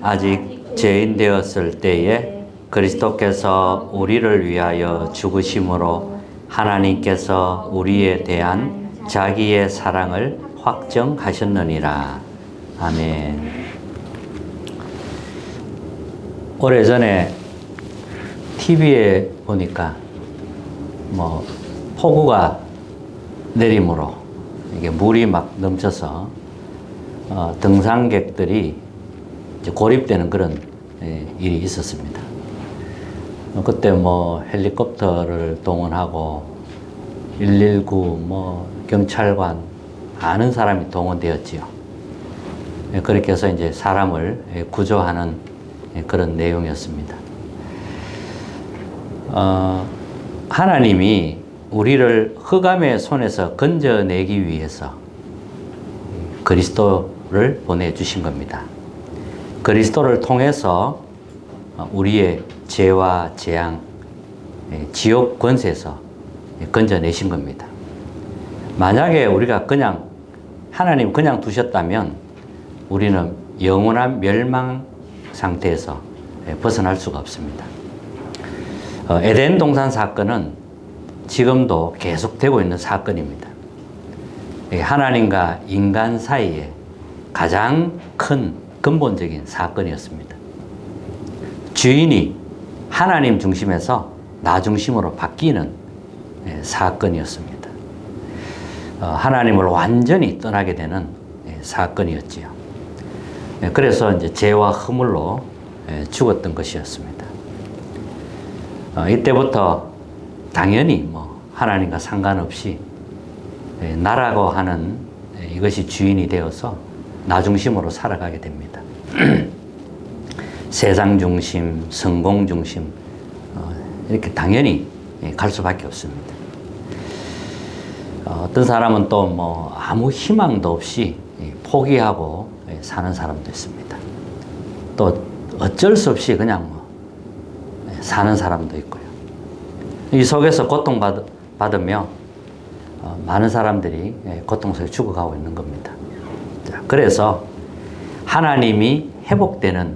아직 죄인 되었을 때에 그리스도께서 우리를 위하여 죽으심으로 하나님께서 우리에 대한 자기의 사랑을 확정하셨느니라. 아멘. 오래전에 TV에 보니까 폭우가 내림으로 이게 물이 막 넘쳐서 등산객들이 이제 고립되는 그런 일이 있었습니다. 그때 헬리콥터를 동원하고 119 경찰관 많은 사람이 동원되었지요. 그렇게 해서 이제 사람을 구조하는 그런 내용이었습니다. 하나님이 우리를 흑암의 손에서 건져내기 위해서 그리스도를 보내주신 겁니다. 그리스도를 통해서 우리의 죄와 재앙, 지옥 권세에서 건져내신 겁니다. 만약에 우리가 하나님 그냥 두셨다면 우리는 영원한 멸망 상태에서 벗어날 수가 없습니다. 에덴 동산 사건은 지금도 계속되고 있는 사건입니다. 하나님과 인간 사이에 가장 큰 근본적인 사건이었습니다. 주인이 하나님 중심에서 나 중심으로 바뀌는 사건이었습니다. 하나님을 완전히 떠나게 되는 사건이었지요. 그래서 이제 죄와 허물로 죽었던 것이었습니다. 이때부터 당연히 하나님과 상관없이 나라고 하는 이것이 주인이 되어서 나 중심으로 살아가게 됩니다. 세상 중심, 성공 중심, 이렇게 당연히 갈 수밖에 없습니다. 어떤 사람은 또 아무 희망도 없이 포기하고 사는 사람도 있습니다. 또 어쩔 수 없이 그냥 사는 사람도 있고요. 이 속에서 고통받으며 많은 사람들이 고통 속에 죽어가고 있는 겁니다. 그래서 하나님이 회복되는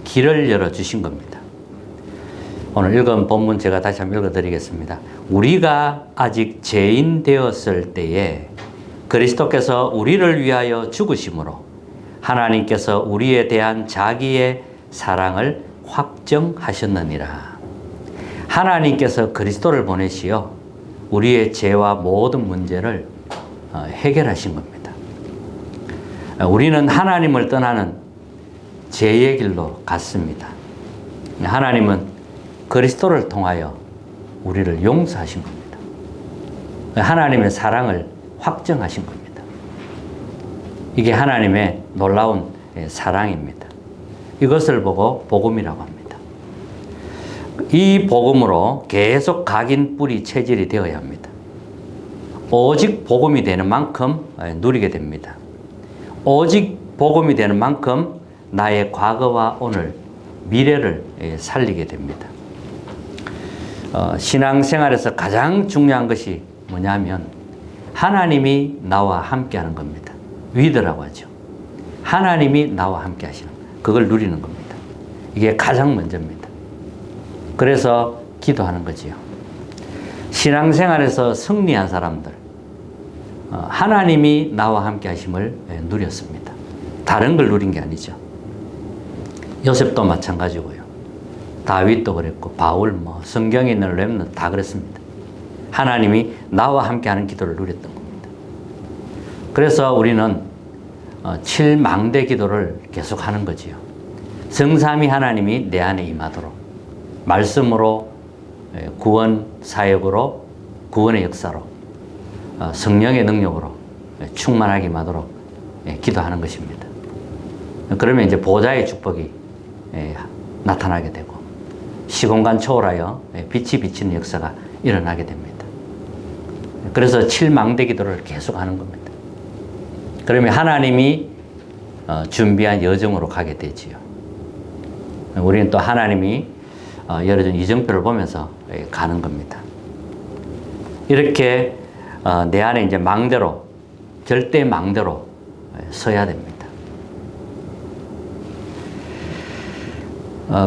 길을 열어주신 겁니다. 오늘 읽은 본문 제가 다시 한번 읽어드리겠습니다. 우리가 아직 죄인 되었을 때에 그리스도께서 우리를 위하여 죽으심으로 하나님께서 우리에 대한 자기의 사랑을 확정하셨느니라. 하나님께서 그리스도를 보내시어 우리의 죄와 모든 문제를 해결하신 겁니다. 우리는 하나님을 떠나는 죄의 길로 갔습니다. 하나님은 그리스도를 통하여 우리를 용서하신 겁니다. 하나님의 사랑을 확정하신 겁니다. 이게 하나님의 놀라운 사랑입니다. 이것을 보고 복음이라고 합니다. 이 복음으로 계속 각인 뿌리 체질이 되어야 합니다. 오직 복음이 되는 만큼 누리게 됩니다. 오직 복음이 되는 만큼 나의 과거와 오늘, 미래를 살리게 됩니다. 신앙생활에서 가장 중요한 것이 뭐냐면 하나님이 나와 함께 하는 겁니다. 위드라고 하죠. 하나님이 나와 함께 하시는 거예요. 그걸 누리는 겁니다. 이게 가장 먼저입니다. 그래서 기도하는 거지요. 신앙생활에서 승리한 사람들, 하나님이 나와 함께 하심을 누렸습니다. 다른 걸 누린 게 아니죠. 요셉도 마찬가지고요. 다윗도 그랬고, 바울, 성경에 있는 렘넌트 다 그랬습니다. 하나님이 나와 함께 하는 기도를 누렸던 겁니다. 그래서 우리는 7망대 기도를 계속 하는 거지요. 성삼위 하나님이 내 안에 임하도록, 말씀으로, 구원 사역으로, 구원의 역사로, 성령의 능력으로 충만하게 임하도록 기도하는 것입니다. 그러면 이제 보좌의 축복이 나타나게 되고 시공간 초월하여 빛이 비치는 역사가 일어나게 됩니다. 그래서 7망대 기도를 계속 하는 겁니다. 그러면 하나님이 준비한 여정으로 가게 되지요. 우리는 또 하나님이 열어준 이정표를 보면서 가는 겁니다. 이렇게 내 안에 이제 망대로, 절대 망대로 서야 됩니다.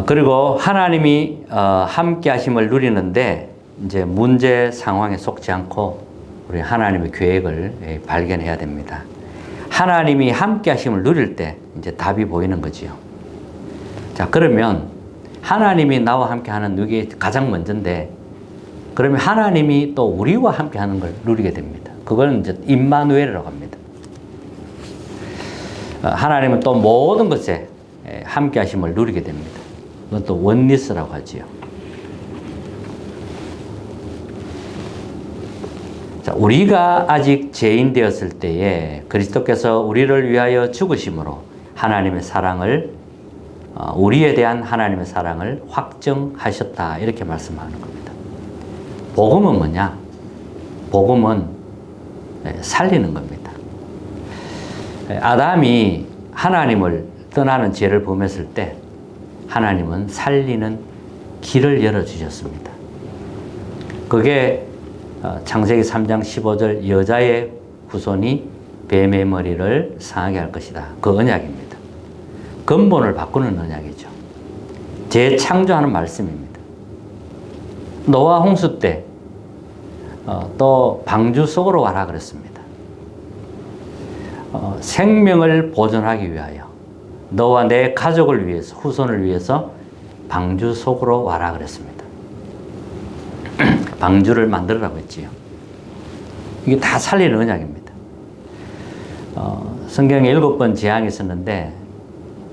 그리고 하나님이 함께 하심을 누리는데 이제 문제 상황에 속지 않고 우리 하나님의 계획을 발견해야 됩니다. 하나님이 함께 하심을 누릴 때 이제 답이 보이는 거지요. 자, 그러면 하나님이 나와 함께 하는 이게 가장 먼저인데, 그러면 하나님이 또 우리와 함께 하는 걸 누리게 됩니다. 그걸 이제 임마누엘이라고 합니다. 하나님은 또 모든 것에 함께 하심을 누리게 됩니다. 그건 또 원리스라고 하지요. 자, 우리가 아직 죄인 되었을 때에 그리스도께서 우리를 위하여 죽으심으로 하나님의 사랑을, 우리에 대한 하나님의 사랑을 확정하셨다, 이렇게 말씀하는 겁니다. 복음은 뭐냐? 복음은 살리는 겁니다. 아담이 하나님을 떠나는 죄를 범했을 때 하나님은 살리는 길을 열어주셨습니다. 그게 창세기 3장 15절 여자의 후손이 뱀의 머리를 상하게 할 것이다. 그 언약입니다. 근본을 바꾸는 언약이죠. 재창조하는 말씀입니다. 노아 홍수 때 또 방주 속으로 와라 그랬습니다. 생명을 보존하기 위하여 너와 내 가족을 위해서, 후손을 위해서 방주 속으로 와라 그랬습니다. 방주를 만들으라고 했지요. 이게 다 살리는 언약입니다. 성경에 7번 재앙이 있었는데,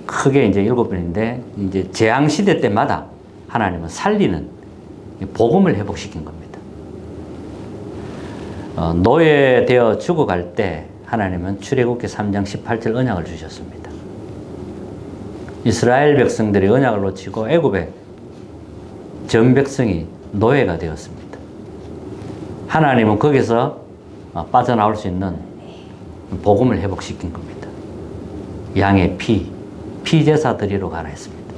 크게 이제 7번인데, 이제 재앙 시대 때마다 하나님은 살리는 복음을 회복시킨 겁니다. 노예되어 죽어갈 때 하나님은 출애굽기 3장 18절 언약을 주셨습니다. 이스라엘 백성들이 언약을 놓치고 애굽의 전 백성이 노예가 되었습니다. 하나님은 거기서 빠져나올 수 있는 복음을 회복시킨 겁니다. 양의 피제사 드리러 가라 했습니다.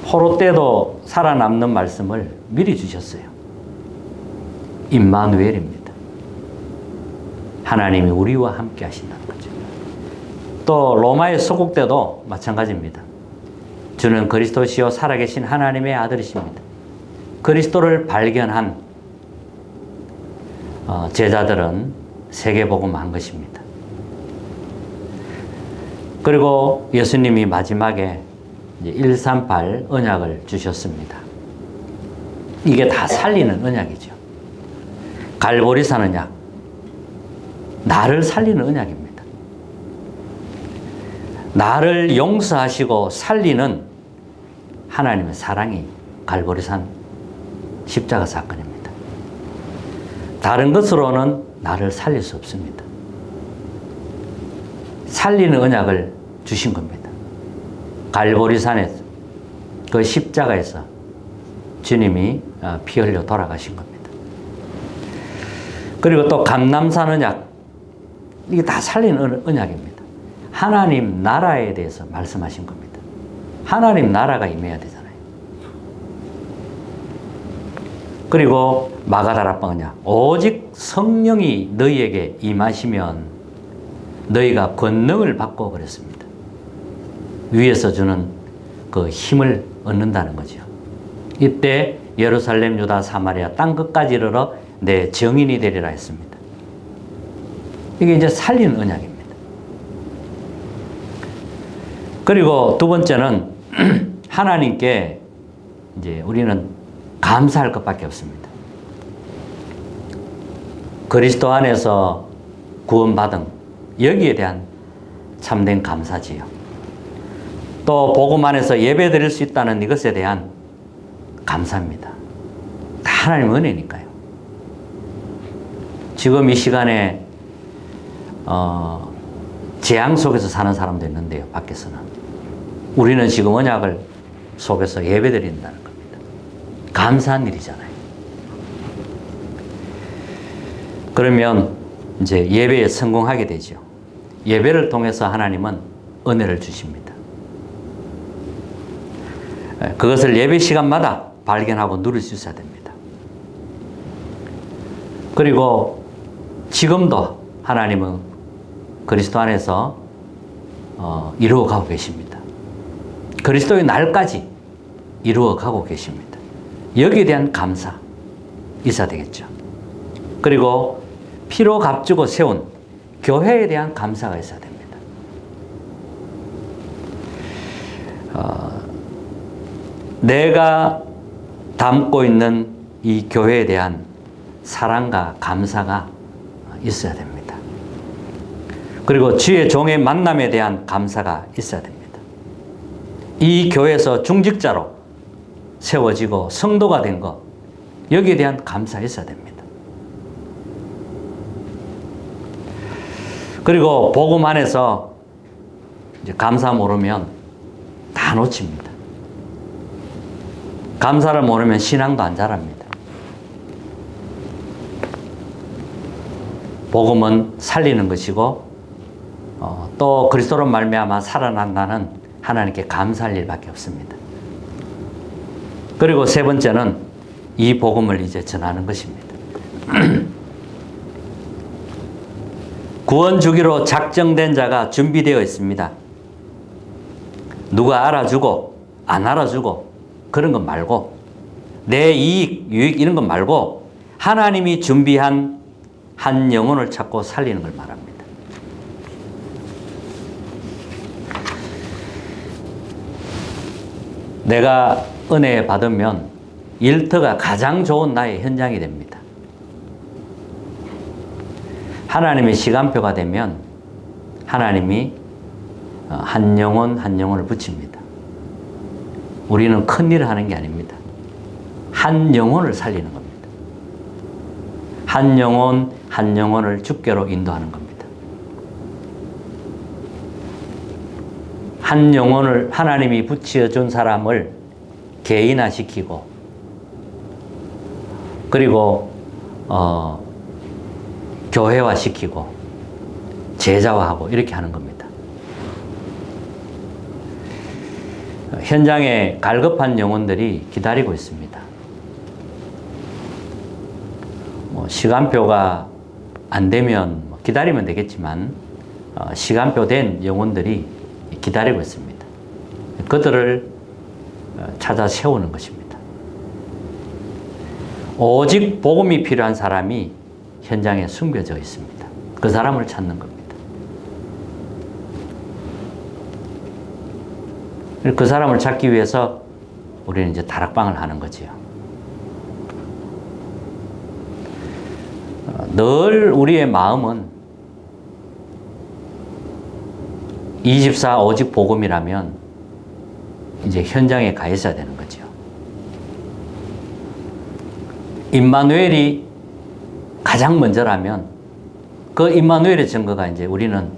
포로 때도 살아남는 말씀을 미리 주셨어요. 임마누엘입니다. 하나님이 우리와 함께 하신다는 거죠. 또 로마의 소국 때도 마찬가지입니다. 주는 그리스도시요 살아계신 하나님의 아들이십니다. 그리스도를 발견한 제자들은 세계복음한 것입니다. 그리고 예수님이 마지막에 138 언약을 주셨습니다. 이게 다 살리는 언약이죠. 갈보리산 언약, 나를 살리는 언약입니다. 나를 용서하시고 살리는 하나님의 사랑이 갈보리산 십자가 사건입니다. 다른 것으로는 나를 살릴 수 없습니다. 살리는 언약을 주신 겁니다. 갈보리산에서, 그 십자가에서 주님이 피 흘려 돌아가신 겁니다. 그리고 또 감람산 언약, 이게 다 살리는 언약입니다. 하나님 나라에 대해서 말씀하신 겁니다. 하나님 나라가 임해야 되잖아요. 그리고 마가다락방 언약, 오직 성령이 너희에게 임하시면 너희가 권능을 받고 그랬습니다. 위에서 주는 그 힘을 얻는다는 거죠. 이때 예루살렘, 유다, 사마리아 땅 끝까지 이르러 내 증인이 되리라 했습니다. 이게 이제 살리는 언약입니다. 그리고 두 번째는 하나님께 이제 우리는 감사할 것밖에 없습니다. 그리스도 안에서 구원받은 여기에 대한 참된 감사지요. 또 복음 안에서 예배 드릴 수 있다는 이것에 대한 감사입니다. 다 하나님의 은혜니까요. 지금 이 시간에 재앙 속에서 사는 사람도 있는데요, 밖에서는. 우리는 지금 언약을 속에서 예배 드린다는 겁니다. 감사한 일이잖아요. 그러면 이제 예배에 성공하게 되죠. 예배를 통해서 하나님은 은혜를 주십니다. 그것을 예배 시간마다 발견하고 누릴 수 있어야 됩니다. 그리고 지금도 하나님은 그리스도 안에서 이루어가고 계십니다. 그리스도의 날까지 이루어 가고 계십니다. 여기에 대한 감사 있어야 되겠죠. 그리고 피로 값주고 세운 교회에 대한 감사가 있어야 됩니다. 내가 담고 있는 이 교회에 대한 사랑과 감사가 있어야 됩니다. 그리고 주의 종의 만남에 대한 감사가 있어야 됩니다. 이 교회에서 중직자로 세워지고 성도가 된 것, 여기에 대한 감사가 있어야 됩니다. 그리고 복음 안에서 이제 감사 모르면 다 놓칩니다. 감사를 모르면 신앙도 안 자랍니다. 복음은 살리는 것이고 또 그리스도로 말미암아 살아난다는 하나님께 감사할 일밖에 없습니다. 그리고 세 번째는 이 복음을 이제 전하는 것입니다. 구원 주기로 작정된 자가 준비되어 있습니다. 누가 알아주고 안 알아주고 그런 것 말고 내 이익, 유익 이런 것 말고 하나님이 준비한 한 영혼을 찾고 살리는 걸 말합니다. 내가 은혜 받으면 일터가 가장 좋은 나의 현장이 됩니다. 하나님의 시간표가 되면 하나님이 한 영혼 한 영혼을 붙입니다. 우리는 큰 일을 하는 게 아닙니다. 한 영혼을 살리는 겁니다. 한 영혼 한 영혼을 주께로 인도하는 겁니다. 한 영혼을 하나님이 붙여준 사람을 개인화시키고 그리고 교회화시키고 제자화하고 이렇게 하는 겁니다. 현장에 갈급한 영혼들이 기다리고 있습니다. 시간표가 안 되면 기다리면 되겠지만 시간표 된 영혼들이 기다리고 있습니다. 그들을 찾아 세우는 것입니다. 오직 복음이 필요한 사람이 현장에 숨겨져 있습니다. 그 사람을 찾는 겁니다. 그 사람을 찾기 위해서 우리는 이제 다락방을 하는 거지요. 늘 우리의 마음은 24 오직 복음이라면 이제 현장에 가 있어야 되는 거죠. 임마누엘이 가장 먼저라면 그 임마누엘의 증거가 이제 우리는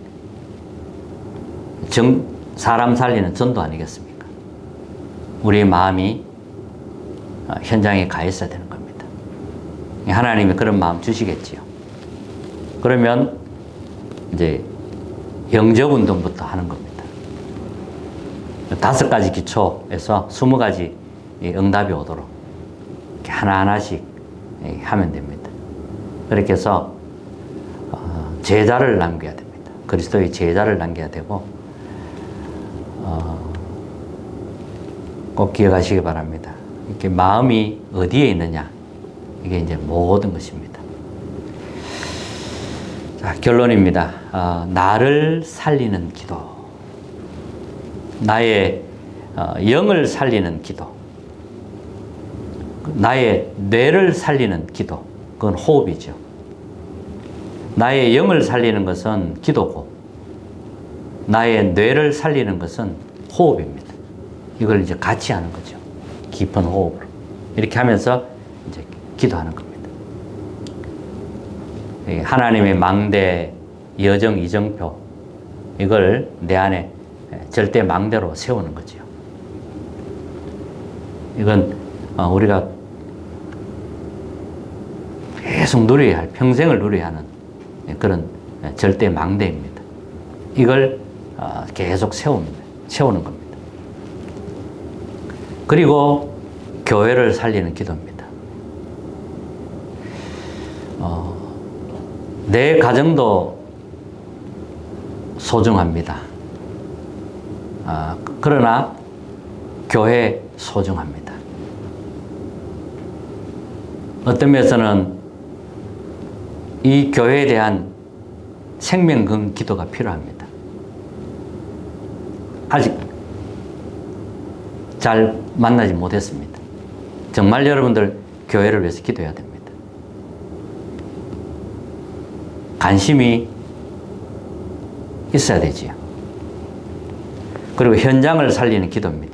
사람 살리는 전도 아니겠습니까? 우리의 마음이 현장에 가 있어야 되는 겁니다. 하나님이 그런 마음 주시겠지요. 그러면 이제 영적 운동부터 하는 겁니다. 5가지 기초에서 20가지 응답이 오도록 이렇게 하나하나씩 하면 됩니다. 그렇게 해서 제자를 남겨야 됩니다. 그리스도의 제자를 남겨야 되고 꼭 기억하시기 바랍니다. 이렇게 마음이 어디에 있느냐 이게 이제 모든 것입니다. 자, 결론입니다. 나를 살리는 기도, 나의 영을 살리는 기도, 나의 뇌를 살리는 기도, 그건 호흡이죠. 나의 영을 살리는 것은 기도고 나의 뇌를 살리는 것은 호흡입니다. 이걸 이제 같이 하는 거죠. 깊은 호흡으로. 이렇게 하면서 이제 기도하는 겁니다. 하나님의 망대, 여정, 이정표, 이걸 내 안에 절대 망대로 세우는 거죠. 이건 우리가 계속 누려야 할, 평생을 누려야 하는 그런 절대 망대입니다. 이걸 계속 세우는 겁니다. 그리고 교회를 살리는 기도입니다. 내 가정도 소중합니다. 그러나 교회 소중합니다. 어떤 면에서는 이 교회에 대한 생명건 기도가 필요합니다. 아직 잘 만나지 못했습니다. 정말 여러분들 교회를 위해서 기도해야 됩니다. 관심이 있어야 되지요. 그리고 현장을 살리는 기도입니다.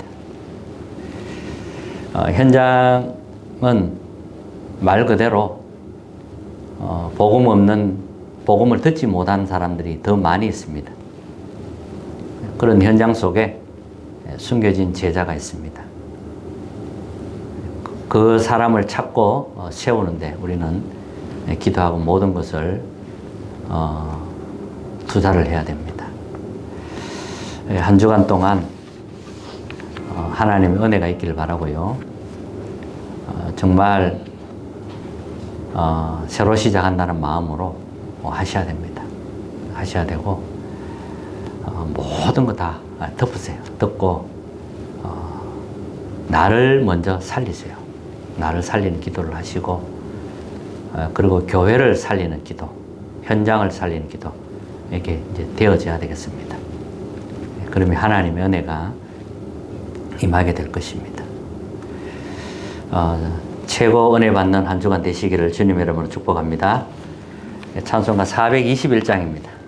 현장은 말 그대로 복음을 듣지 못한 사람들이 더 많이 있습니다. 그런 현장 속에 숨겨진 제자가 있습니다. 그 사람을 찾고 세우는데 우리는 기도하고 모든 것을 투자를 해야 됩니다. 한 주간 동안 하나님의 은혜가 있기를 바라고요. 정말 새로 시작한다는 마음으로 하셔야 됩니다. 하셔야 되고 모든 거 다 덮으세요. 덮고 나를 먼저 살리세요. 나를 살리는 기도를 하시고 그리고 교회를 살리는 기도, 현장을 살리는 기도 이게 이제 되어져야 되겠습니다. 그러면 하나님의 은혜가 임하게 될 것입니다. 최고 은혜 받는 한 주간 되시기를 주님의 이름으로 축복합니다. 찬송가 421장입니다.